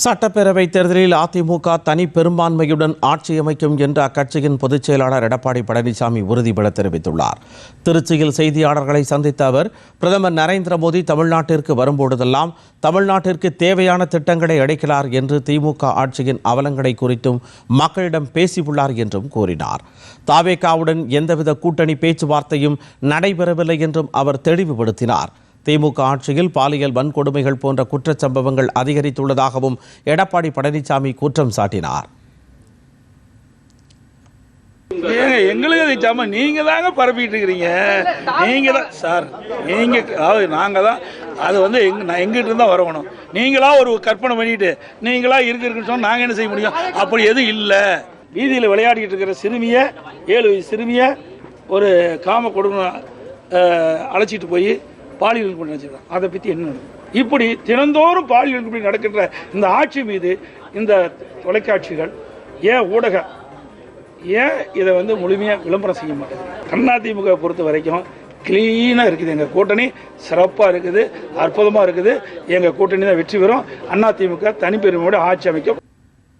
சட்டப்பேரவைத் தேர்தலில் அதிமுக தனி பெரும்பான்மையுடன் ஆட்சி அமைக்கும் என்று அக்கட்சியின் பொதுச் செயலாளர் எடப்பாடி பழனிசாமி உறுதிபட தெரிவித்துள்ளார். திருச்சியில் செய்தியாளர்களை சந்தித்த அவர், பிரதமர் நரேந்திர மோடி தமிழ்நாட்டிற்கு வரும்போதெல்லாம் தமிழ்நாட்டிற்கு தேவையான திட்டங்களை அளிக்கிறார் என்று திமுக ஆட்சியின் அவலங்களை குறித்தும் மக்களிடம் பேசியுள்ளார் என்றும் கூறினார். தவேகாவுடன் எந்தவித கூட்டணி பேச்சுவார்த்தையும் நடைபெறவில்லை என்றும் அவர் தெளிவுபடுத்தினார். திமுக ஆட்சியில் பாலியல் வன்கொடுமைகள் போன்ற குற்றச்சம்பவங்கள் அதிகரித்துள்ளதாகவும் எடப்பாடி பழனிசாமி குற்றம் சாட்டினார். எங்களுக்கு அதை நீங்க தாங்க பரப்பிட்டு இருக்கிறீங்க. நீங்க தான் சார், நீங்க நாங்க தான் அது எங்கிட்ட இருந்தா வரணும். நீங்களா ஒரு கற்பனை பண்ணிட்டு நீங்களா இருக்குன்னு சொன்னா நாங்க என்ன செய்ய முடியும்? அப்படி எதுவும் இல்லை. வீதியில் விளையாடிட்டு இருக்கிற சிறுமிய 7 வயசு சிறுமிய ஒரு காம கொடுமை அழைச்சிட்டு போய் பாலியல் குற்றம் நடத்திருக்காங்க. அதை பற்றி என்ன? இப்படி தினந்தோறும் பாலியல் குற்றம் நடக்கின்ற இந்த ஆட்சி மீது இந்த தொலைக்காட்சிகள் ஊடகம் இதை முழுமையாக விளம்பரம் செய்ய மாட்டேங்குது. அதிமுக பொறுத்த வரைக்கும் கிளீனாக இருக்குது. எங்கள் கூட்டணி சிறப்பாக இருக்குது, அற்புதமாக இருக்குது. எங்கள் கூட்டணி தான் வெற்றி பெறும். அதிமுக தனிப்பெருமையோடு ஆட்சி அமைக்கும்.